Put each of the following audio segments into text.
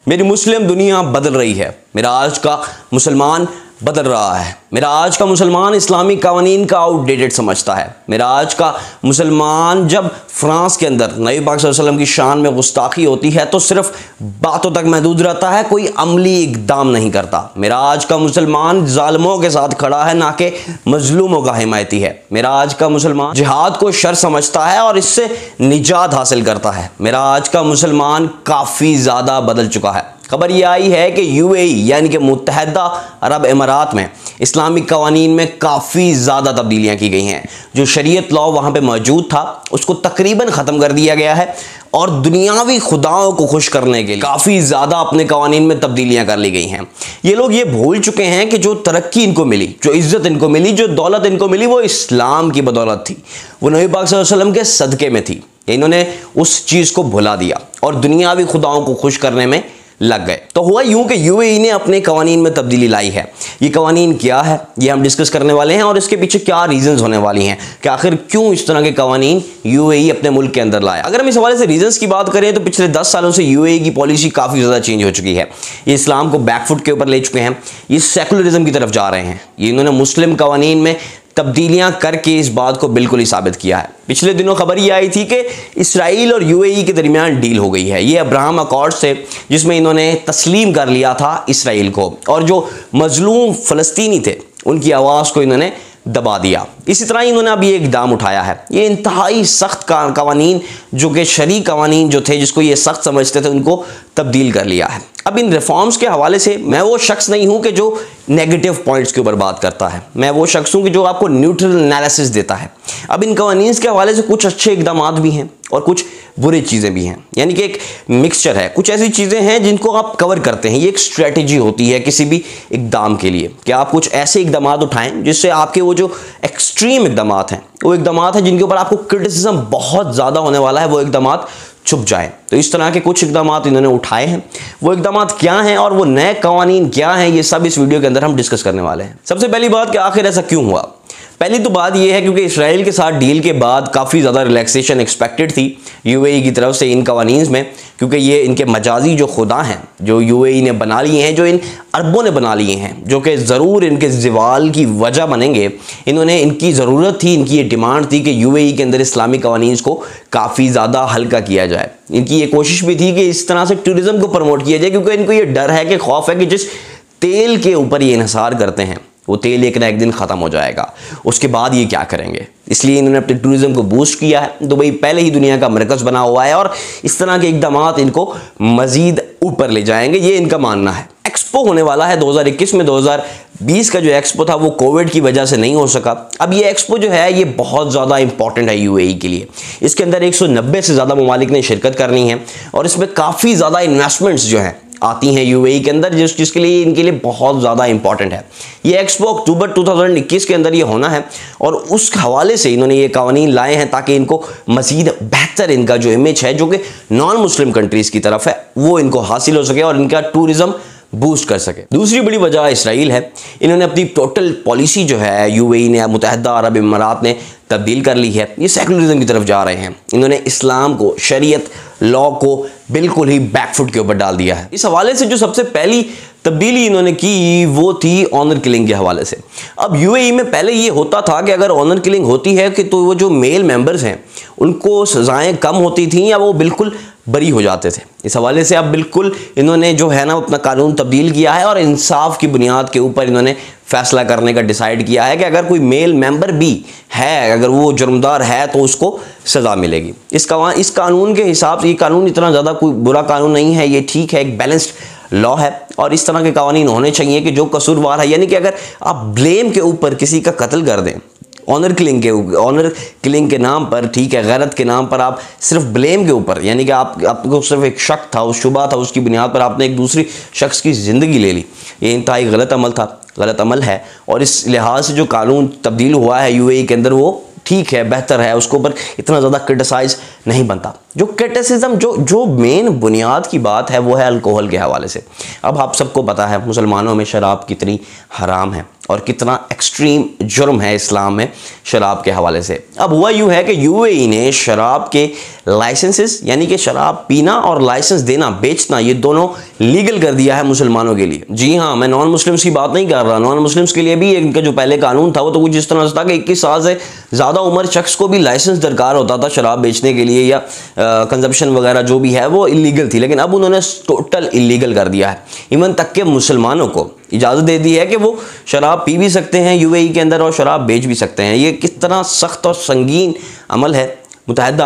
मेरी मुस्लिम दुनिया बदल रही है। मेरा आज का मुसलमान बदल रहा है। मेरा आज का मुसलमान इस्लामी कानून का आउटडेटेड समझता है। मेरा आज का मुसलमान जब फ्रांस के अंदर नबी पाक सल्लल्लाहु अलैहि वसल्लम की शान में गुस्ताखी होती है तो सिर्फ बातों तक महदूद रहता है, कोई अमली इकदाम नहीं करता। मेरा आज का मुसलमान जालिमों के साथ खड़ा है, ना कि मजलूमों का हिमायती है। मेरा आज का मुसलमान जिहाद को शर समझता है और इससे निजात हासिल करता है। मेरा आज का मुसलमान काफ़ी ज़्यादा बदल चुका है। खबर यह आई है कि यूएई यानी कि मुत्तहदा अरब अमारात में इस्लामिक कवानीन में काफ़ी ज़्यादा तब्दीलियाँ की गई हैं। जो शरीयत लॉ वहाँ पे मौजूद था उसको तकरीबन ख़त्म कर दिया गया है और दुनियावी खुदाओं को खुश करने के लिए काफ़ी ज़्यादा अपने कवानीन में तब्दीलियाँ कर ली गई हैं। ये लोग ये भूल चुके हैं कि जो तरक्की इनको मिली, जो इज़्ज़त इनको मिली, जो दौलत इनको मिली वो इस्लाम की बदौलत थी, वो नबी पाक सल्लल्लाहु अलैहि वसल्लम के सदक़े में थी। इन्होंने उस चीज़ को भुला दिया और दुनियावी खुदाओं को खुश करने में लग गए। तो हुआ यूं कि यूएई ने अपने कवानीन में तब्दीली लाई है। ये कवानीन क्या है ये हम डिस्कस करने वाले हैं और इसके पीछे क्या रीजंस होने वाली हैं कि आखिर क्यों इस तरह के कवानीन यूएई अपने मुल्क के अंदर लाया। अगर हम इस हवाले से रीजंस की बात करें तो पिछले 10 सालों से यूएई की पॉलिसी काफ़ी ज़्यादा चेंज हो चुकी है। ये इस्लाम को बैकफुट के ऊपर ले चुके हैं, ये सेकुलरिज्म की तरफ जा रहे हैं। ये इन्होंने मुस्लिम कवानीन में तब्दीलियां करके इस बात को बिल्कुल ही साबित किया है। पिछले दिनों खबर ये आई थी कि इसराइल और यूएई के दरमियान डील हो गई है। ये अब्राहम अकॉर्ड्स थे जिसमें इन्होंने तस्लीम कर लिया था इसराइल को और जो मजलूम फ़लस्तीनी थे उनकी आवाज़ को इन्होंने दबा दिया। इसी तरह इन्होंने अभी एक इक़दाम उठाया है। ये इंतहाई सख्त कवानीन जो कि शरी कवानीन जो थे जिसको ये सख्त समझते थे उनको तब्दील कर लिया है। अब इन रिफॉर्म्स के हवाले से मैं वो शख्स नहीं हूँ कि जो नेगेटिव पॉइंट्स के ऊपर बात करता है। मैं वो शख्स हूँ कि जो आपको न्यूट्रल एनालिसिस देता है। अब इन कवानीन के हवाले से कुछ अच्छे इक़दाम भी हैं और कुछ बुरी चीज़ें भी हैं, यानी कि एक मिक्सचर है। कुछ ऐसी चीज़ें हैं जिनको आप कवर करते हैं। ये एक स्ट्रेटजी होती है किसी भी इक़दाम के लिए कि आप कुछ ऐसे इक़दाम उठाएं जिससे आपके वो जो एक्सट्रीम इक़दाम हैं, वो इक़दाम हैं जिनके ऊपर आपको क्रिटिसिज्म बहुत ज़्यादा होने वाला है, वो इक़दाम छुप जाएं। तो इस तरह के कुछ इक़दाम इन्होंने उठाए हैं। वो इक़दाम क्या हैं और वो नए कवानीन क्या हैं, ये सब इस वीडियो के अंदर हम डिस्कस करने वाले हैं। सबसे पहली बात कि आखिर ऐसा क्यों हुआ। पहली तो बात यह है क्योंकि इसराइल के साथ डील के बाद काफ़ी ज़्यादा रिलैक्सेशन एक्सपेक्टेड थी यूएई की तरफ से इन कवानीन में, क्योंकि ये इनके मजाजी जो खुदा हैं जो यूएई ने बना लिए हैं, जो इन अरबों ने बना लिए हैं, जो कि ज़रूर इनके ज़वाल की वजह बनेंगे। इन्होंने इनकी ज़रूरत थी, इनकी ये डिमांड थी कि यूएई के अंदर इस्लामी कवानीन को काफ़ी ज़्यादा हल्का किया जाए। इनकी ये कोशिश भी थी कि इस तरह से टूरिज़्म को प्रमोट किया जाए, क्योंकि इनको ये डर है कि खौफ है कि जिस तेल के ऊपर ये इन्हिसार करते हैं वो तेल एक ना एक दिन ख़त्म हो जाएगा, उसके बाद ये क्या करेंगे। इसलिए इन्होंने अपने टूरिज़्म को बूस्ट किया है। दुबई पहले ही दुनिया का मरकज़ बना हुआ है और इस तरह के इक़दाम इनको मज़ीद ऊपर ले जाएंगे, ये इनका मानना है। एक्सपो होने वाला है 2021 में। 2020 का जो एक्सपो था वो कोविड की वजह से नहीं हो सका। अब ये एक्सपो जो है ये बहुत ज़्यादा इंपॉर्टेंट है यूएई के लिए। इसके अंदर 190 से ज़्यादा ममालिक ने शिरकत करनी है और इसमें काफ़ी ज़्यादा इन्वेस्टमेंट्स जो हैं आती हैं यूएई के अंदर, जिसके लिए इनके लिए बहुत ज़्यादा इंपॉर्टेंट है। ये एक्सपो अक्टूबर 2021 के अंदर ये होना है और उस हवाले से इन्होंने ये कवानीन लाए हैं ताकि इनको मज़ीद बेहतर इनका जो इमेज है जो कि नॉन मुस्लिम कंट्रीज़ की तरफ है वो इनको हासिल हो सके और इनका टूरिज़्म बूस्ट कर सके। दूसरी बड़ी वजह इसराइल है। इन्होंने अपनी टोटल पॉलिसी जो है यूएई ने, मुत्तहदा अरब अमारात ने तब्दील कर ली है। ये सेकुलरिज्म की तरफ जा रहे हैं। इन्होंने इस्लाम को, शरीयत लॉ को बिल्कुल ही बैकफुट के ऊपर डाल दिया है। इस हवाले से जो सबसे पहली तब्दीली इन्होंने की वो थी ऑनर किलिंग के हवाले से। अब यूएई में पहले ये होता था कि अगर ऑनर किलिंग होती है कि तो वो जो मेल मेंबर्स हैं उनको सज़ाएं कम होती थी या वो बिल्कुल बरी हो जाते थे। इस हवाले से अब बिल्कुल इन्होंने जो है ना अपना कानून तब्दील किया है और इंसाफ की बुनियाद के ऊपर इन्होंने फैसला करने का डिसाइड किया है कि अगर कोई मेल मेंबर भी है, अगर वो जुर्मदार है तो उसको सज़ा मिलेगी। इस कानून के हिसाब से ये कानून इतना ज़्यादा कोई बुरा कानून नहीं है, ये ठीक है, एक बैलेंस्ड लॉ है और इस तरह के कानून होने चाहिए कि जो कसूरवार है, यानी कि अगर आप ब्लेम के ऊपर किसी का कत्ल कर दें, ऑनर किलिंग के नाम पर, ठीक है, गैरत के नाम पर, आप सिर्फ ब्लेम के ऊपर, यानी कि आपको सिर्फ एक शक था, उस शुबा था, उसकी बुनियाद पर आपने एक दूसरी शख्स की ज़िंदगी ले ली। ये इंतहाई गलत अमल था, गलत अमल है और इस लिहाज से जो कानून तब्दील हुआ है यूएई के अंदर वो ठीक है, बेहतर है, उसके ऊपर इतना ज़्यादा क्रिटिसाइज़ नहीं बनता। जो क्रिटिसिज्म, जो मेन बुनियाद की बात है वो है अल्कोहल के हवाले से। अब आप सबको पता है मुसलमानों में शराब कितनी हराम है और कितना एक्सट्रीम जुर्म है इस्लाम में शराब के हवाले से। अब हुआ यूँ है कि यूएई ने शराब के लाइसेंसेस, यानी कि शराब पीना और लाइसेंस देना, बेचना, ये दोनों लीगल कर दिया है मुसलमानों के लिए। जी हाँ, मैं नॉन मुस्लिम्स की बात नहीं कर रहा। नॉन मुस्लिम्स के लिए भी इनका जो पहले कानून था वो तो कुछ इस तरह से था कि 21 साल से ज़्यादा उम्र शख्स को भी लाइसेंस दरकार होता था शराब बेचने के लिए, या कंजप्शन वगैरह जो भी है वो इलीगल थी। लेकिन अब उन्होंने टोटल इलीगल कर दिया है। इवन तक के मुसलमानों को इजाज़त दे दी है कि वो शराब पी भी सकते हैं यूएई के अंदर और शराब बेच भी सकते हैं। ये किस तरह सख्त और संगीन अमल है मुत्तहिदा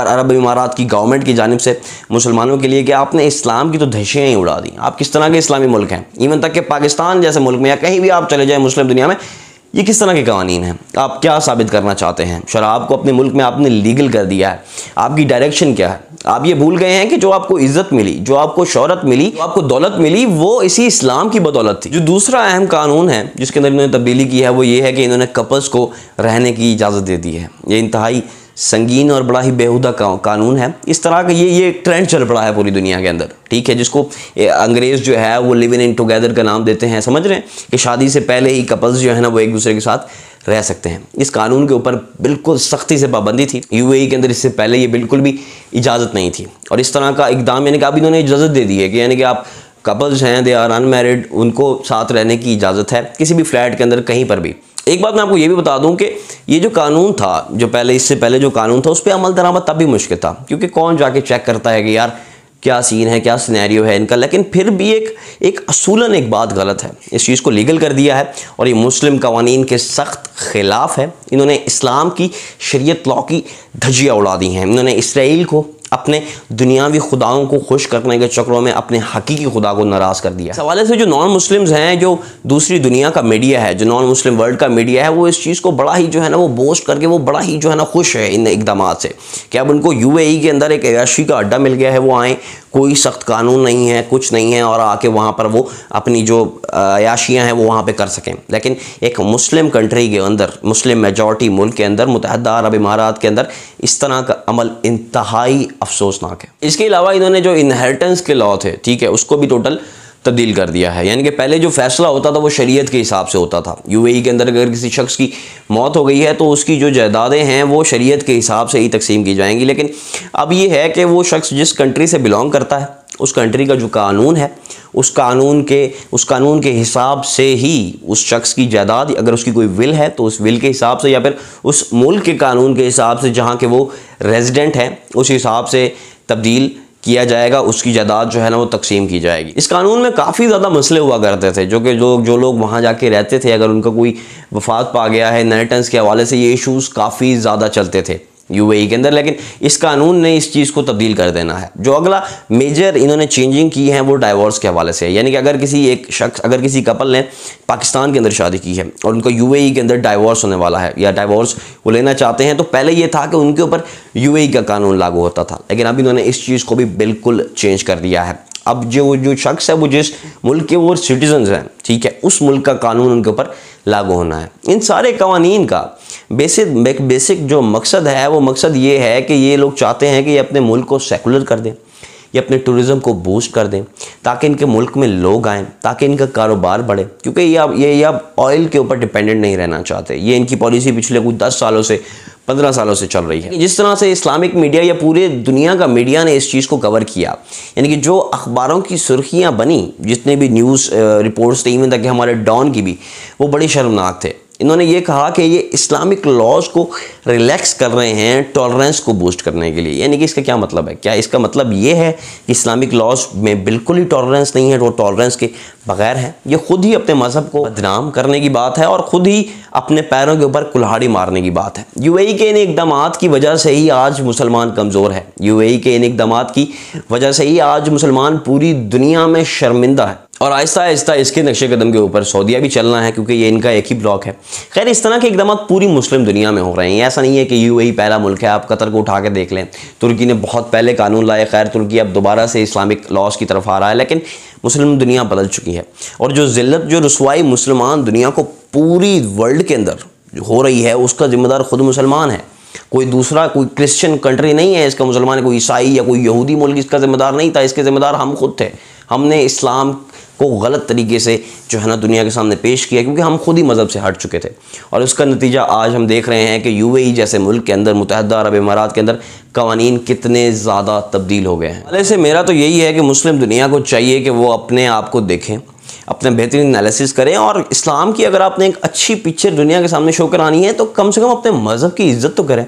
अरब इमारात की गवर्नमेंट की जानिब से मुसलमानों के लिए कि आपने इस्लाम की तो धज्जियाँ ही उड़ा दी। आप किस तरह के इस्लामी मुल्क हैं। इवन तक कि पाकिस्तान जैसे मुल्क में या कहीं भी आप चले जाएँ मुस्लिम दुनिया में, ये किस तरह के कानून हैं। आप क्या साबित करना चाहते हैं। शराब को अपने मुल्क में आपने लीगल कर दिया है। आपकी डायरेक्शन क्या है। आप ये भूल गए हैं कि जो आपको इज्जत मिली, जो आपको शोहरत मिली, जो आपको दौलत मिली, वो इसी इस्लाम की बदौलत थी। जो दूसरा अहम कानून है जिसके अंदर इन्होंने तब्दीली की है वो ये है कि इन्होंने कपल्स को रहने की इजाज़त दे दी है। ये इंतहाई संगीन और बड़ा ही बेहुदा कानून है। इस तरह का ये ट्रेंड चल पड़ा है पूरी दुनिया के अंदर, ठीक है, जिसको अंग्रेज़ जो है वो लिविंग इन टुगेदर का नाम देते हैं। समझ रहे हैं कि शादी से पहले ही कपल्स जो है ना वो एक दूसरे के साथ रह सकते हैं। इस कानून के ऊपर बिल्कुल सख्ती से पाबंदी थी यूएई के अंदर। इससे पहले ये बिल्कुल भी इजाज़त नहीं थी और इस तरह का इकदाम यानी कि अब इन्होंने इजाज़त दे दी है कि यानी कि आप कपल्स हैं, दे आर अनमैरिड, उनको साथ रहने की इजाज़त है किसी भी फ्लैट के अंदर कहीं पर भी। एक बात मैं आपको ये भी बता दूं कि ये जो कानून था, जो इससे पहले जो कानून था, उस पर अमल दरामद तब भी मुश्किल था क्योंकि कौन जाके चेक करता है कि यार क्या सीन है, क्या सिनेरियो है इनका। लेकिन फिर भी एक असूलन एक बात गलत है। इस चीज़ को लीगल कर दिया है और ये मुस्लिम कवानीन के सख्त खिलाफ है। इन्होंने इस्लाम की शरीयत लॉ की धज्जियाँ उड़ा दी हैं। इन्होंने इसराइल को अपने दुनियावी खुदाओं को खुश करने के चक्रों में अपने हकीकी खुदा को नाराज़ कर दिया। इस हवाले से जो नॉन मुस्लिम्स हैं, जो दूसरी दुनिया का मीडिया है, जो नॉन मुस्लिम वर्ल्ड का मीडिया है, वो इस चीज़ को बड़ा ही जो है ना वो बोस्ट करके वो बड़ा ही जो है ना खुश है इन इकदाम से कि अब उनको यूएई के अंदर एक अयाशी का अड्डा मिल गया है। वो आए, कोई सख्त कानून नहीं है, कुछ नहीं है, और आके वहाँ पर वो अपनी जो अयाशियाँ हैं वो वहाँ पे कर सकें। लेकिन एक मुस्लिम कंट्री के अंदर, मुस्लिम मेजॉरिटी मुल्क के अंदर, मुत्तहिदा अरब इमारात के अंदर इस तरह का अमल इंतहाई अफसोसनाक है। इसके अलावा इन्होंने जो इनहेरिटेंस के लॉ थे, ठीक है, उसको भी टोटल तब्दील कर दिया है। यानी कि पहले जो फैसला होता था वो शरीयत के हिसाब से होता था। यूएई के अंदर अगर किसी शख्स की मौत हो गई है तो उसकी जो जायदादें हैं वो शरीयत के हिसाब से ही तकसीम की जाएंगी। लेकिन अब ये है कि वो शख्स जिस कंट्री से बिलोंग करता है उस कंट्री का जो कानून है उस कानून के हिसाब से ही उस शख्स की जायदाद, अगर उसकी कोई विल है तो उस विल के हिसाब से, या फिर उस मुल्क के कानून के हिसाब से जहाँ के वो रेजिडेंट हैं उस हिसाब से तब्दील किया जाएगा। उसकी जायदाद जो है ना वो तकसीम की जाएगी। इस कानून में काफ़ी ज़्यादा मसले हुआ करते थे जो लोग वहाँ जाके रहते थे, अगर उनका कोई वफात पा गया है, इनहेरिटेंस के हवाले से ये इशूज़ काफ़ी ज़्यादा चलते थे यूएई के अंदर। लेकिन इस कानून ने इस चीज़ को तब्दील कर देना है। जो अगला मेजर इन्होंने चेंजिंग की है वो डाइवोर्स के हवाले से है। यानी कि अगर किसी कपल ने पाकिस्तान के अंदर शादी की है और उनका यूएई के अंदर डाइवोर्स होने वाला है या डाइवोर्स वो लेना चाहते हैं, तो पहले ये था कि उनके ऊपर यूएई का कानून लागू होता था। लेकिन अब इन्होंने इस चीज़ को भी बिल्कुल चेंज कर दिया है। अब जो शख्स है वो जिस मुल्क के वो सिटीजन्स हैं, ठीक है, उस मुल्क का कानून उनके ऊपर लागू होना है। इन सारे कवानीन का बेसिक जो मकसद है वो मकसद ये है कि ये लोग चाहते हैं कि ये अपने मुल्क को सेकुलर कर दें, ये अपने टूरिज़्म को बूस्ट कर दें ताकि इनके मुल्क में लोग आएँ, ताकि इनका कारोबार बढ़े। क्योंकि ये अब ऑयल के ऊपर डिपेंडेंट नहीं रहना चाहते। ये इनकी पॉलिसी पिछले कुछ 10 सालों से 15 सालों से चल रही है। जिस तरह से इस्लामिक मीडिया या पूरे दुनिया का मीडिया ने इस चीज़ को कवर किया, यानी कि जो अखबारों की सुर्खियाँ बनी, जितने भी न्यूज़ रिपोर्ट्स थे, इवन तक कि हमारे डॉन की भी, वो बड़ी शर्मनाक थे। इन्होंने ये कहा कि ये इस्लामिक लॉज को रिलैक्स कर रहे हैं टॉलरेंस को बूस्ट करने के लिए। यानी कि इसका क्या मतलब है? क्या इसका मतलब ये है कि इस्लामिक लॉज में बिल्कुल ही टॉलरेंस नहीं है, वो टॉलरेंस के बगैर है? ये खुद ही अपने मज़हब को बदनाम करने की बात है और ख़ुद ही अपने पैरों के ऊपर कुल्हाड़ी मारने की बात है। यूएई के इन इक़दामात की वजह से ही आज मुसलमान कमज़ोर है। यूएई के इन इक़दामात की वजह से ही आज मुसलमान पूरी दुनिया में शर्मिंदा है और आहिस्ता आहिस्ता इसके नक्शे कदम के ऊपर सऊदीया भी चलना है, क्योंकि ये इनका एक ही ब्लॉक है। खैर, इस तरह के इक़दाम पूरी मुस्लिम दुनिया में हो रहे हैं। ऐसा नहीं है कि यूएई पहला मुल्क है। आप कतर को उठा के देख लें, तुर्की ने बहुत पहले कानून लाए। खैर, तुर्की अब दोबारा से इस्लामिक लॉज की तरफ आ रहा है, लेकिन मुस्लिम दुनिया बदल चुकी है। और जो ज़िल्लत, जो रुसवाई मुसलमान दुनिया को पूरी वर्ल्ड के अंदर हो रही है, उसका ज़िम्मेदार खुद मुसलमान है। कोई दूसरा कोई क्रिश्चियन कंट्री नहीं है इसका मुसलमान, कोई ईसाई या कोई यहूदी मुल्क इसका ज़िम्मेदार नहीं था। इसके ज़िम्मेदार हम खुद थे। हमने इस्लाम को गलत तरीके से जो है ना दुनिया के सामने पेश किया, क्योंकि हम खुद ही मज़हब से हट चुके थे। और उसका नतीजा आज हम देख रहे हैं कि यूएई जैसे मुल्क के अंदर, मुत्तहिदा अरब इमारात के अंदर कवानीन कितने ज़्यादा तब्दील हो गए हैं। वैसे मेरा तो यही है कि मुस्लिम दुनिया को चाहिए कि वो अपने आप को देखें, अपने बेहतरीन एनालिसिस करें, और इस्लाम की अगर आपने एक अच्छी पिक्चर दुनिया के सामने शो करानी है तो कम से कम अपने मज़हब की इज़्ज़त तो करें।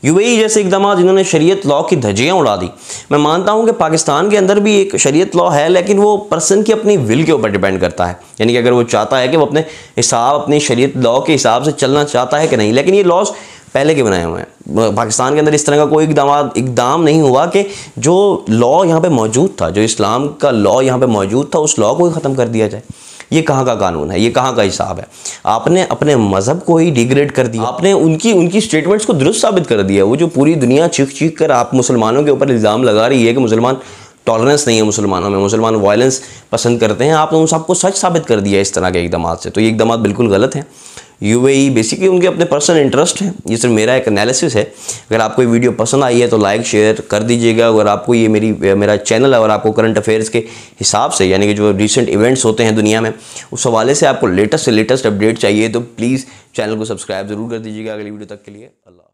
यूएई जैसे इक़दाम जिन्होंने शरीयत लॉ की धज्जियाँ उड़ा दी। मैं मानता हूँ कि पाकिस्तान के अंदर भी एक शरीयत लॉ है, लेकिन वो पर्सन की अपनी विल के ऊपर डिपेंड करता है। यानी कि अगर वो चाहता है कि वो अपने हिसाब, अपनी शरीयत लॉ के हिसाब से चलना चाहता है कि नहीं। लेकिन ये लॉज पहले के बनाए हुए हैं। पाकिस्तान के अंदर इस तरह का कोई इक़दाम नहीं हुआ कि जो लॉ यहाँ पे मौजूद था, जो इस्लाम का लॉ यहाँ पे मौजूद था, उस लॉ को ही ख़त्म कर दिया जाए। ये कहाँ का कानून है, ये कहाँ का हिसाब है? आपने अपने मज़हब को ही डिग्रेड कर दिया। आपने उनकी स्टेटमेंट्स को दुरुस्त साबित कर दिया। वो जो पूरी दुनिया चीख कर आप मुसलमानों के ऊपर इल्ज़ाम लगा रही है कि मुसलमान टॉलरेंस नहीं है मुसलमानों में, मुसलमान वायलेंस पसंद करते हैं, आपने उन सबको सच साबित कर दिया इस तरह के इक़दाम से। तो ये इक़दाम बिल्कुल गलत हैं। यूएई बेसिकली उनके अपने पर्सनल इंटरेस्ट हैं। ये सिर्फ मेरा एक एनालिसिस है। अगर आपको ये वीडियो पसंद आई है तो लाइक शेयर कर दीजिएगा। अगर आपको ये मेरा चैनल है और आपको करंट अफेयर्स के हिसाब से, यानी कि जो रिसेंट इवेंट्स होते हैं दुनिया में, उस हवाले से आपको लेटेस्ट से लेटेस्ट अपडेट चाहिए तो प्लीज़ चैनल को सब्सक्राइब ज़रूर कर दीजिएगा। अगली वीडियो तक के लिए अल्लाह।